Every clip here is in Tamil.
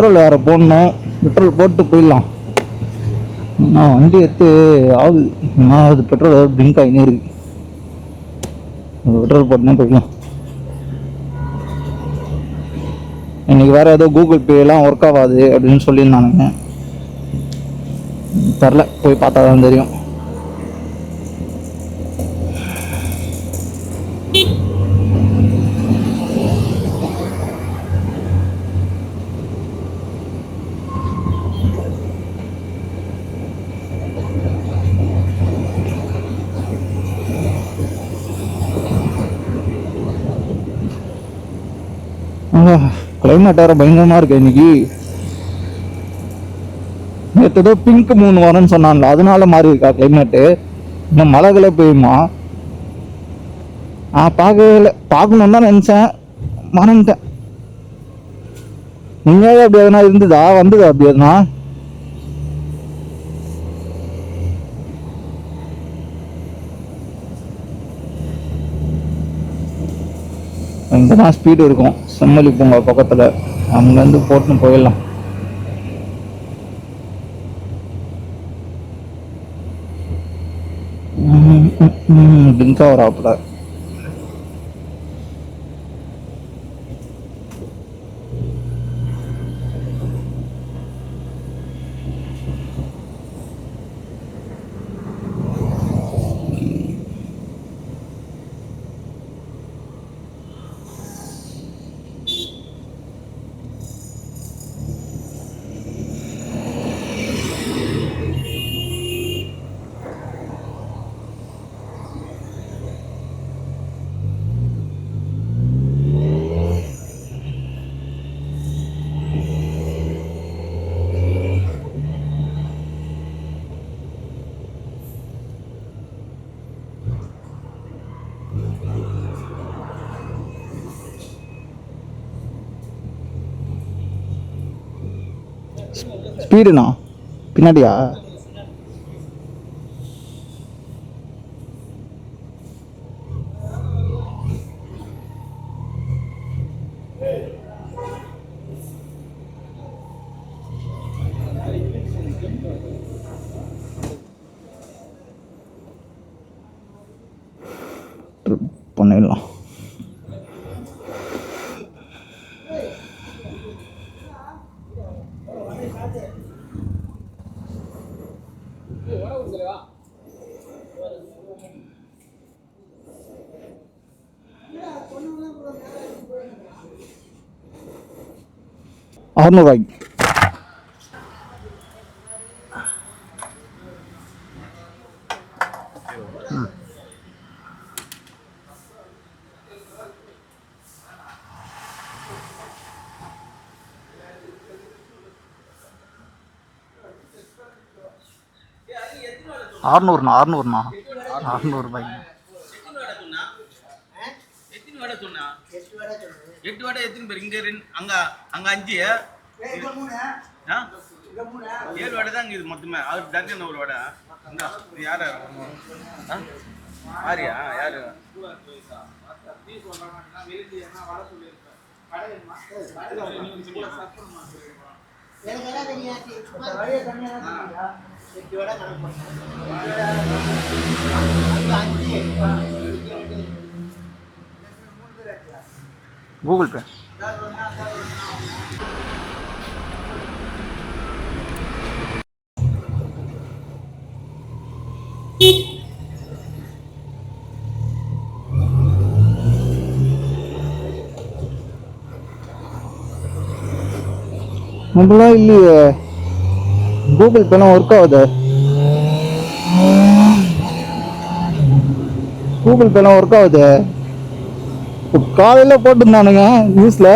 பெட்ரோல் வேறு போடணும். பெட்ரோல் போட்டு போயிடலாம். நான் வண்டி எடுத்து ஆகுது அது பெட்ரோல் ஏதாவது ட்ரிங்க் ஆகினே இருக்கு. பெட்ரோல் போட்டுனே போயிடலாம். இன்னைக்கு வேறு ஏதோ கூகுள் பேலாம் ஒர்க் ஆகாது அப்படின்னு சொல்லியிருந்தானுங்க. தெரில, போய் பார்த்தா தான் தெரியும். கிளைமேட் வேறு பயங்கரமாக இருக்கு இன்னைக்கு. நேற்று ஏதோ பிங்க் மூணு வரேன்னு சொன்னான்ல, அதனால மாறி இருக்கா கிளைமேட்டு. இன்னும் மழைகளே பெய்யுமா? பார்க்கவே இல்லை. பார்க்கணுன்னு தான் நினச்சேன், மறந்துட்டேன். நீங்களே அப்படி எதனா இருந்ததா, வந்ததா அப்படி எதனா? இங்கே தான் ஸ்பீடு இருக்கும், செம்மலி பூங்கா பக்கத்தில். அங்கேருந்து போட்டுன்னு போயிடலாம். ட்ரிங்காக வராப்புல. ஸ்பீடுண்ணா பின்னாடியா? பண்ணிடலாம். ₹600. ₹600. எட்டு வடை எத்தனை பேர் இங்க அங்க அங்க 5 7 வடை தான் இது மொத்தமே. அது டக்குன்னு ஒரு வடை. யாரு ஆரியா யாரு? Google Pay. நம்மளாம் இல்லையே, கூகுள் பேலாம் ஒர்க் ஆகுது. கூகுள் பேலாம் ஒர்க் ஆகுது. காலையில் போட்டுருந்தானுங்க நியூஸ்ல.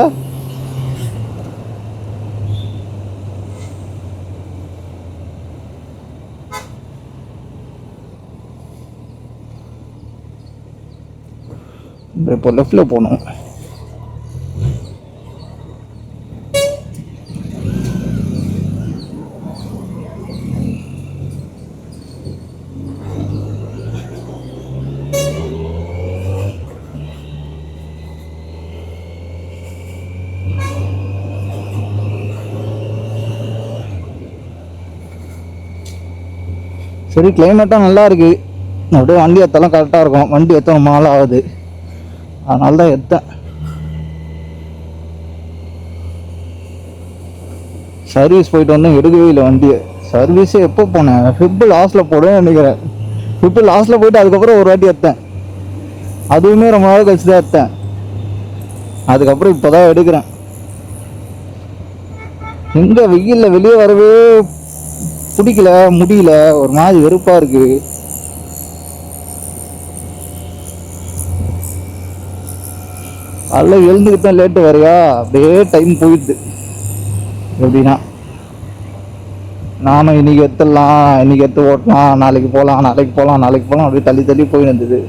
இப்போ லெஃப்ட்ல போகணும். சரி கிளைமேட்டும் நல்லா இருக்கு, அப்படியே வண்டி ஏற்றலாம் கரெக்டாக இருக்கும். வண்டி ஏற்ற ரொம்ப நாள் ஆகுது, அதனால தான் ஏற்றேன். சர்வீஸ் போயிட்டு வந்தேன், எடுக்கவே இல்லை வண்டியை. சர்வீஸே எப்போ போனேன், ஃபிப்பு லாஸ்ட்டில் போடுவேன்னு நினைக்கிறேன். ஃபிப்பு லாஸ்ட்டில் போயிட்டு அதுக்கப்புறம் ஒரு வாட்டி ஏற்றேன், அதுவுமே ரொம்ப நாள் கழிச்சு தான் ஏற்றேன். அதுக்கப்புறம் இப்போ தான் எடுக்கிறேன். எங்கே வெயிலில் வெளியே வரவே பிடிக்கல, முடியல, ஒரு மாதிரி வெறுப்பாக இருக்கு. அதில் எழுந்துக்கிட்டு தான் லேட்டு வரையா, அப்படியே டைம் போயிடுது. எப்படின்னா நானும் இன்னைக்கு எடுத்துடலாம், இன்னைக்கு எடுத்து ஓட்டலாம், நாளைக்கு போகலாம், நாளைக்கு போகலாம், நாளைக்கு போகலாம், அப்படியே தள்ளி தள்ளி போய் இருந்தது.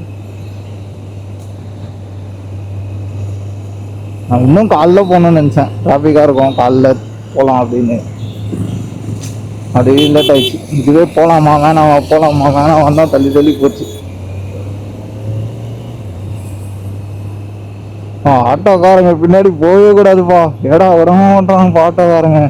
நான் இன்னும் காலைல போகணும்னு நினச்சேன், டிராஃபிக்காக இருக்கும் காலைல போகலாம் அப்படின்னு. அப்படியே லேட் ஆயிடுச்சு. இதுவே போகலாமா வேணாமா போகலாமா வேணாம் வந்தால் தள்ளி தள்ளி போச்சு. ஆட்டோக்காரங்க பின்னாடி போகவே கூடாதுப்பா, ஏடா வர மாட்டாங்கப்பா ஆட்டோக்காரங்க.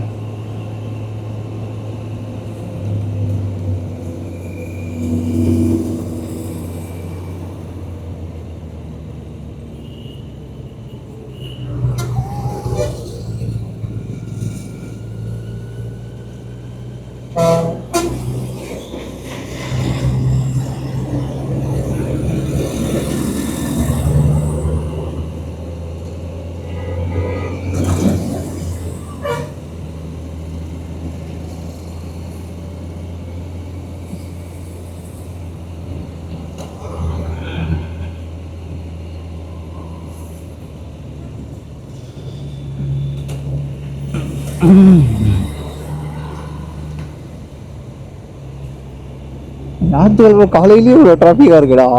ஞாயிற்றுக்கிழமை காலையிலேயே ஒரு டிராஃபிக்காக இருக்குடா.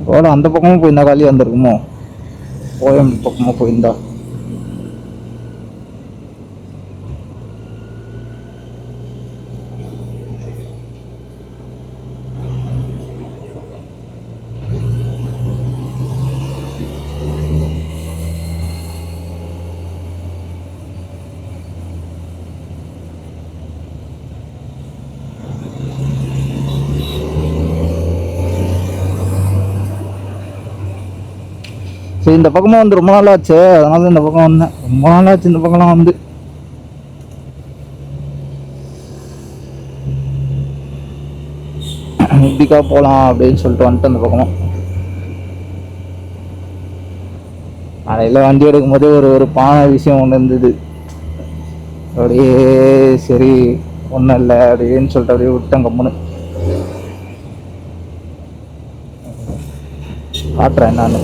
ரோடு அந்த பக்கமும் போயிருந்தா காலியாக வந்திருக்குமோ, ஓஎம் பக்கமாக போயிருந்தா. சரி இந்த பக்கமாக வந்து ரொம்ப நாள் ஆச்சு, அதனால இந்த பக்கம் வந்தேன். ரொம்ப நாள் ஆச்சு இந்த பக்கம்லாம் வந்து. இப்படிக்கா போகலாம் அப்படின்னு சொல்லிட்டு வந்துட்டு அந்த பக்கமாக. காலையில் வண்டி எடுக்கும் போதே ஒரு பானை விஷயம் ஒன்று இருந்தது. அப்படியே சரி ஒன்றும் இல்லை அப்படின்னு சொல்லிட்டு அப்படியே விட்டேன் கம்முன்னு. காட்டுறேன் நான்.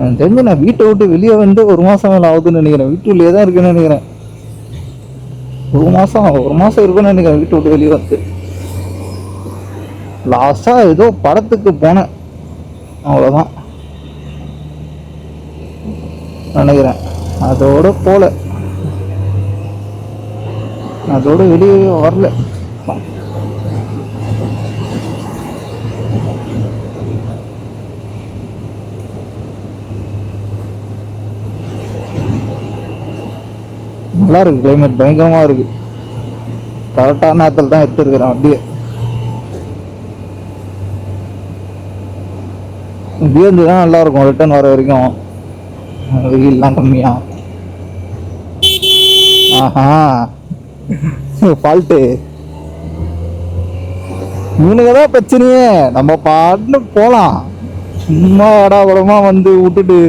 எனக்கு தெரிஞ்சு நான் வீட்டை விட்டு வெளியே வந்து ஒரு மாதம் மேலே ஆகுதுன்னு நினைக்கிறேன். வீட்டுக்குள்ளேயே தான் இருக்குன்னு நினைக்கிறேன். ஒரு மாதம் இருக்குன்னு நினைக்கிறேன் வீட்டை விட்டு வெளியே வந்து. லாஸ்ட்டாக ஏதோ படத்துக்கு போனேன், அவ்வளோதான் நினைக்கிறேன். அதோட போல, அதோட வெளியே வரல. நல்லா இருக்கு, கிளைமேட் பயங்கரமாக இருக்கு. கரெக்டான நேரத்தில் தான் எடுத்துருக்குறேன் வண்டியை. இப்படியே இருந்துதான் நல்லா இருக்கும் ரிட்டர்ன் வர வரைக்கும், வெயில்லாம் கம்மியா. ஆஹா ஃபால்ட்டு இவனுக்கு தான் பிரச்சனையே. நம்ம பாட்டுன்னு போகலாம், சும்மா இடா கூடமா வந்து விட்டுட்டு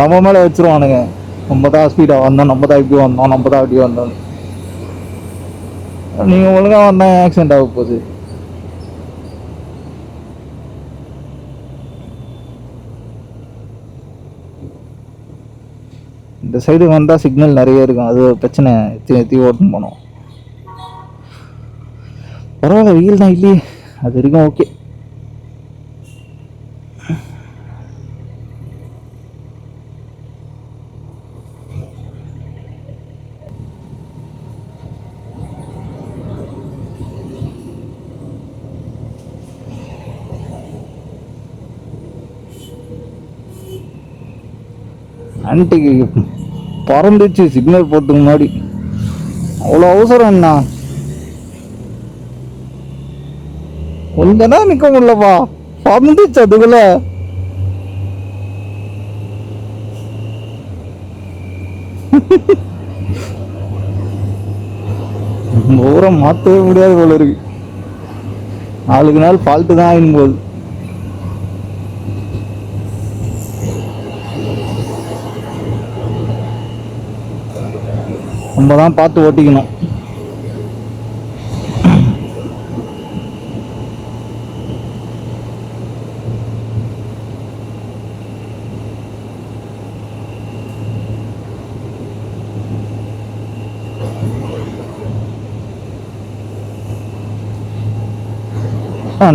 நம்ம மேலே வச்சிருவானுங்க. நம்ம தான் ஸ்பீடாக வந்தோம், நம்ம தான் இப்படி வந்தோம், நம்ம தான் அப்படி வந்தோம். நீங்கள் ஒழுங்காக வந்தால் ஆக்சிடென்ட் ஆக போகுது. இந்த சைடு வந்தால் சிக்னல் நிறைய இருக்கும், அது ஒரு பிரச்சனை. எத்தி ஓட்டுன்னு போனோம். பரவாயில்ல, வெயில் தான் இல்லையே, அது வரைக்கும் ஓகே. ஆன்ட்டிக்கு பறந்துச்சு சிக்னல் போகிறதுக்கு முன்னாடி. அவ்வளோ அவசரம் என்ன, கொஞ்ச நேரம் நிற்க முடியலப்பா, பறந்துச்சு அதுக்குள்ள. ஊரம் மாற்றவே முடியாது போல இருக்கு. நாளுக்கு நாள் ஃபால்ட்டு தான் ஆகும் போது. நம்ம தான் பார்த்து ஓட்டிக்கணும்.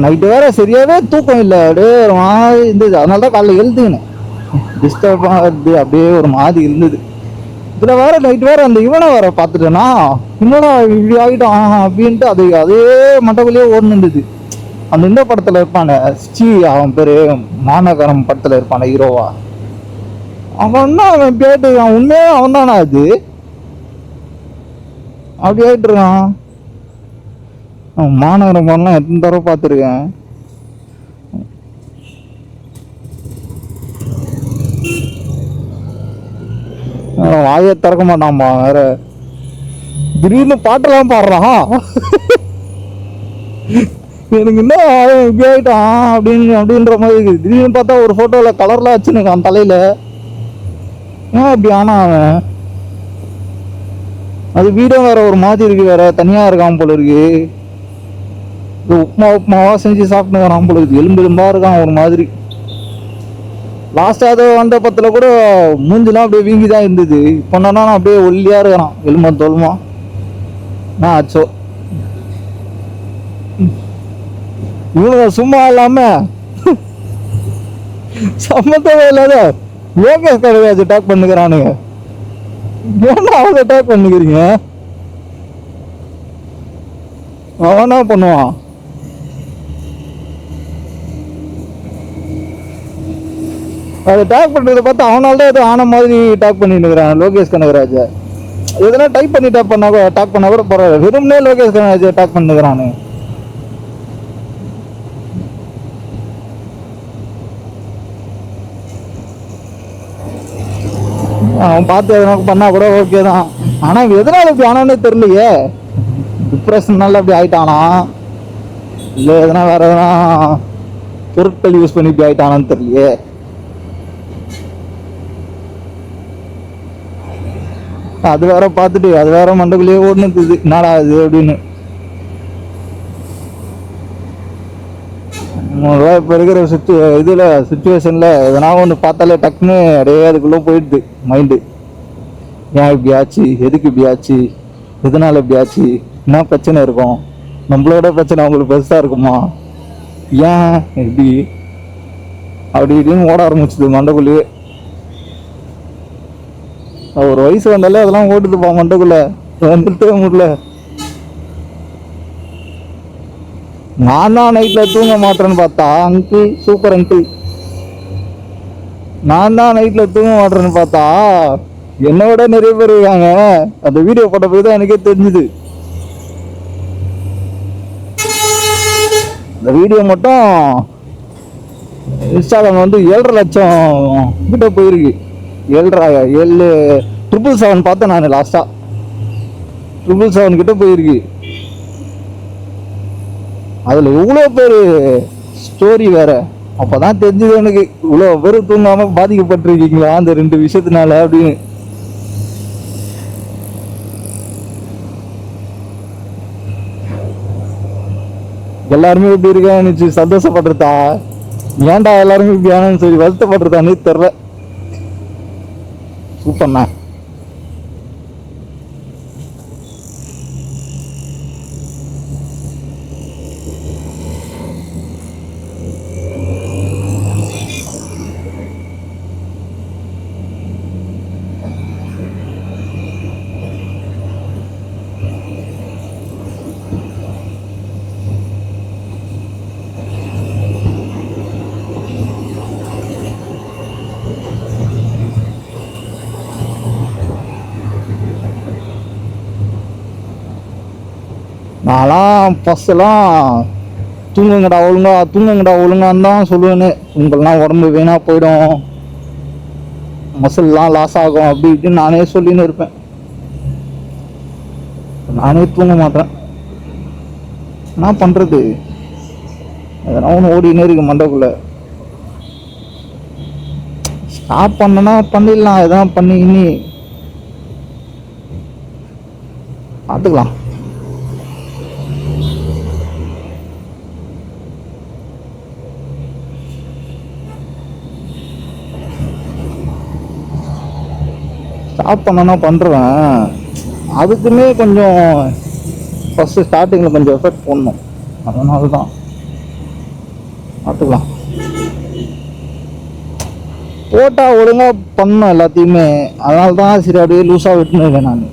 நைட்டு வேற சரியாவே தூக்கம் இல்லை, அப்படியே ஒரு மாதிரி இருந்தது. அதனால தான் காலைல எழுதுக்கினேன். டிஸ்டர்ப் ஆகுது, அப்படியே ஒரு மாதிரி இருந்தது. இதில் வேற நைட் வேற அந்த இவனை வேற பார்த்துட்டேன்னா, இன்னொரு இப்படி ஆகிட்டான் அப்படின்ட்டு அது அதே மண்டபத்திலேயே ஓடுனுருந்தது. அந்த இந்த படத்தில் இருப்பானே ஸ்ரீ, அவன் பேர் மாநகரம் படத்தில் இருப்பானே ஹீரோவா, அவன் தான். அவன் கேட்டு அவன் உண்மையே அவன் தானா அது, அப்படி ஆகிட்டு இருக்கான். மாநகரம் படம்லாம் எத்தனை தடவை பார்த்துருக்கேன். வாயை திறக்க மாட்டான்பா வேற, திடீர்னு பாட்டெல்லாம் பாடுறான். எனக்கு என்ன இப்படி ஆயிட்டான் அப்படின்ற மாதிரி இருக்குது. திடீர்னு பார்த்தா ஒரு போட்டோவில் கலர்லாம் வச்சுருக்கான் தலையில. ஏன் அப்படி ஆனா அவன், அது வீடும் வேற ஒரு மாதிரி இருக்கு, வேற தனியா இருக்கான் போல இருக்கு. உப்புமாவா செஞ்சு சாப்பிட்டு வரான் போல இருக்கு, எலும்பா இருக்கான் ஒரு மாதிரி. லாஸ்டா அதை வந்த பத்துல கூட மூஞ்சிலாம் அப்படியே வீங்கி தான் இருந்தது. இப்போ என்னன்னா அப்படியே ஒல்லியா இருக்கிறான், எலும்பா தோலுமா. ஆச்சோ, இவனுங்க சும்மா இல்லாம சம்மந்தமே இல்லாத லோகேஷ் கனகராஜ் அட்டாக் பண்ணுகிறானுங்க. ஏன்னா அவங்க அட்டாக் பண்ணுகிறீங்க, அவனா பண்ணுவான். அதை டேக் பண்ணுறதை பார்த்து அவனால தான் எதுவும் ஆன மாதிரி டேக் பண்ணிட்டு இருக்கிறான் லோகேஷ் கனகராஜ். எதனா டைப் பண்ணி டேக் பண்ணா கூட டேக் பண்ணா கூட பரவாயில்ல, வெறும்னே லோகேஷ் கனகராஜ் டேக் பண்ணுகிறானு. அவன் பார்த்து எதனா பண்ணா கூட ஓகே தான். ஆனால் எதனால இப்படி ஆனானே தெரியலையே, டிப்ரெஷன்னால அப்படி ஆயிட்டானா இல்லை எதனா வேற எதனா பொருட்கள் யூஸ் பண்ணி இப்படி ஆயிட்டானான்னு தெரியலையே. அது வேற பார்த்துட்டு அது வேற மண்டக்குள்ளேயே ஓடுனுது, என்னடா இது அப்படின்னு. இப்போ இருக்கிற சுச்சுவேஷன்ல எதனா ஒன்று பார்த்தாலே டக்குன்னு அப்படியே அதுக்குள்ளே போயிடுது மைண்டு. ஏன் இப்படி ஆச்சு, எதுக்கு இப்படி ஆச்சு, எதனால இப்படி ஆச்சு, என்ன பிரச்சனை இருக்கும், நம்மளோட பிரச்சனை அவங்களுக்கு பெருசா இருக்குமா, ஏன் இப்படி அப்படி இப்படின்னு ஓட ஆரம்பிச்சுது மண்டக்குள்ளேயே. ஒரு வயசு வந்தாலே அதெல்லாம் ஓடுதுப்பா மண்டக்குள்ள, நிறுத்தவே முடியல. நான் தான் நைட்ல தூங்க மாட்டேன்னு பார்த்தா அங்கிள் சூப்பர் அங்கிள், நான் தான் நைட்ல தூங்க மாட்டேன்னு பார்த்தா என்னை விட நிறைய பேர் இருக்காங்க. அந்த வீடியோ போட்ட போய் தான் எனக்கே தெரிஞ்சுது. இந்த வீடியோ மட்டும் இன்ஸ்டாகிராம் வந்து 7.5 லட்சம் கிட்ட போயிருக்கு. 777 பார்த்தேன் நான் லாஸ்டா, 777 கிட்ட போயிருக்கு. அதுல எவ்வளோ பேர் ஸ்டோரி வேற. அப்பதான் தெரிஞ்சது எனக்கு, இவ்வளோ பேர் தூங்காம பாதிக்கப்பட்டிருக்கீங்களா அந்த 2 விஷயத்தினால அப்படின்னு. எல்லாருமே இப்படி இருக்கான்னு சந்தோஷப்படுறதா, ஏன்டா எல்லாருமே இப்படி ஆனு சொல்லி வருத்தப்படுறதான்னு தெரியல. சூப்பர்ண்ணா. நான்லாம் ஃபஸ்ட்டெல்லாம் தூங்குங்கடா ஒழுங்கான்னு தான் சொல்லுவேன்னு. உங்களெலாம் உடம்பு வீணாக போயிடும், மசில்லாம் லாஸ் ஆகும் அப்படி இப்படின்னு நானே சொல்லின்னு இருப்பேன். நானே தூங்க மாட்டேன். என்ன பண்ணுறது, எதனா ஒன்று ஓடினே இருக்கு மண்டக்குள்ள. ஸ்டாப் பண்ணனா பண்ணிடலாம், எதனா பண்ணி இன்னி பார்த்துக்கலாம். ஸ்டாப் பண்ணனா பண்ணுறேன். அதுக்குமே கொஞ்சம் ஃபஸ்ட்டு ஸ்டார்டிங்கில் கொஞ்சம் எஃபெக்ட் போடணும். அதனால தான் பார்த்துக்கலாம். போட்டால் ஒழுங்காக பண்ணணும் எல்லாத்தையுமே. அதனால தான் சரி அப்படியே லூஸாக விட்டுன்னு இருக்கேன் நான்.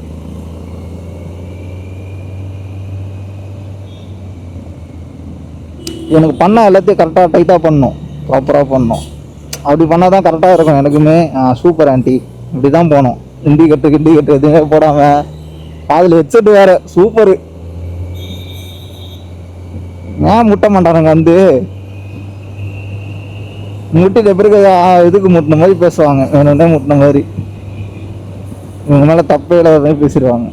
எனக்கு பண்ண எல்லாத்தையும் கரெக்டாக டைட்டாக பண்ணணும், ப்ராப்பராக பண்ணணும். அப்படி பண்ணால் தான் கரெக்டாக இருக்கும் எனக்குமே. சூப்பர் ஆண்டி, இப்படி தான் போகணும். இண்டிகேட்டர் எதுவுமே போடாமல் அதில் ஹெட்செட் வேறு சூப்பரு. ஏன் முட்ட மாட்டானுங்க வந்து முட்டிட்ட பிறகு இதுக்கு முட்டின மாதிரி பேசுவாங்க, வேணும்னா முட்டின மாதிரி. இவங்க மேலே தப்பே இல்லாத மாதிரி பேசிடுவாங்க.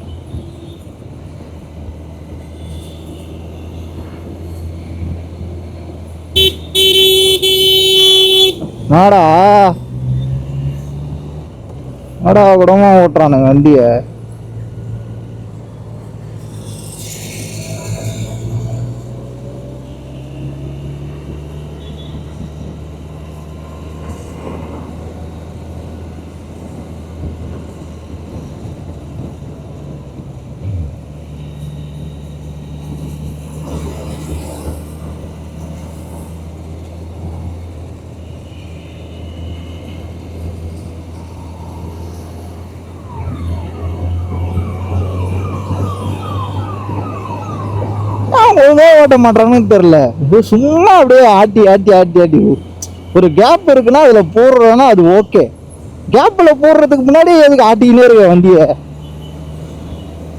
நாடா கூடமா ஓட்டுறானுங்க வண்டியை. ஒழுங்கா ஓட்ட மாட்டாங்கன்னு தெரியல. சும்மா அப்படியே ஆட்டி ஒரு கேப் இருக்குன்னா அதுல போடுறோன்னா அது ஓகே. கேப்ல போடுறதுக்கு முன்னாடி எதுக்கு ஆட்டிக்கினே இருக்க வண்டியை?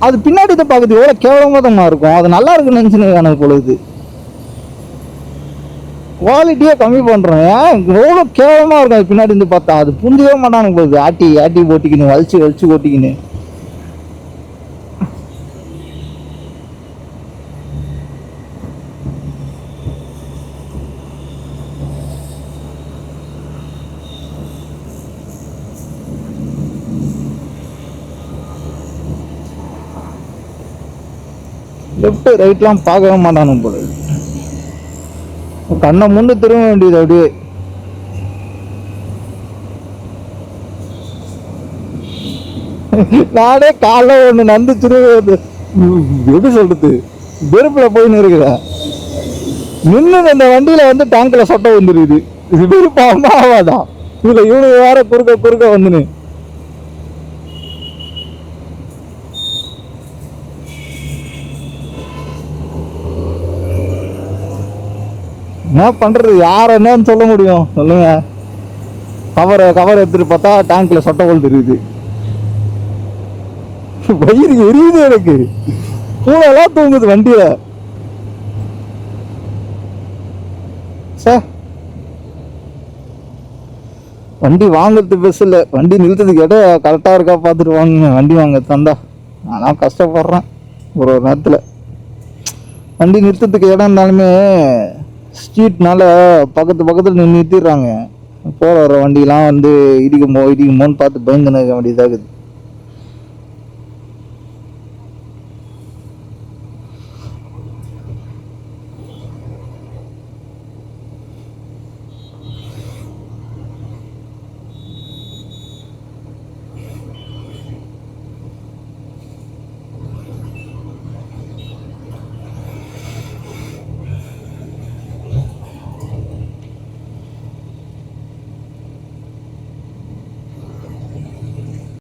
அது பின்னாடி தான் பார்க்குது எவ்வளோ கேவலமாக இருக்கும். அது நல்லா இருக்குன்னு நினச்சின்னு எனக்கு பொழுது குவாலிட்டியே கம்மி பண்ணுறோம். ஏன் எவ்வளோ கேவலமாக இருக்கும் அது பின்னாடி இருந்து பார்த்தா. அது புரிஞ்சவே மாட்டானுங்க போகுது. ஆட்டி ஓட்டிக்கின்னு வலிச்சு ஓட்டிக்கின்னு. லெஃப்ட் ரைட்லாம் பார்க்கவே மாட்டானுங்க போல. கண்ணை முன்னு திரும்ப வேண்டியது அப்படியே. நானே காலைல ஒன்று நந்து திரும்ப எப்படி சொல்றது, வெறுப்புல போயின்னு இருக்கிற நின்று இந்த வண்டியில வந்து டேங்க்ல சொட்டை வந்துருக்குது. இது வெறுப்பாக ஆகாதான். இதுல இவனுக்கு வேற குறுக்க வந்துன்னு என்ன பண்றது? யார் என்னன்னு சொல்ல முடியும் சொல்லுங்க? கவர் எடுத்துட்டு பார்த்தா டேங்க்ல சொட்டை கோல் தெரியுது. வயிறு எரியுது எனக்கு. பூனெல்லாம் தூங்குது வண்டியில. சார் வண்டி வாங்குறது பெருசு இல்லை, வண்டி நிறுத்ததுக்கு இடம் கரெக்டாக இருக்கா பார்த்துட்டு வாங்குங்க. வண்டி வாங்க தந்தா நான் கஷ்டப்படுறேன். ஒரு நேரத்தில் வண்டி நிறுத்தத்துக்கு இடம் இருந்தாலுமே ஸ்ட்ரீட்னால பக்கத்தில் நிறுத்திடுறாங்க. போகிற வர வண்டியெலாம் வந்து இடிக்குமோன்னு பார்த்து பயந்துன்னு இருக்க வேண்டியதாக இருக்குது.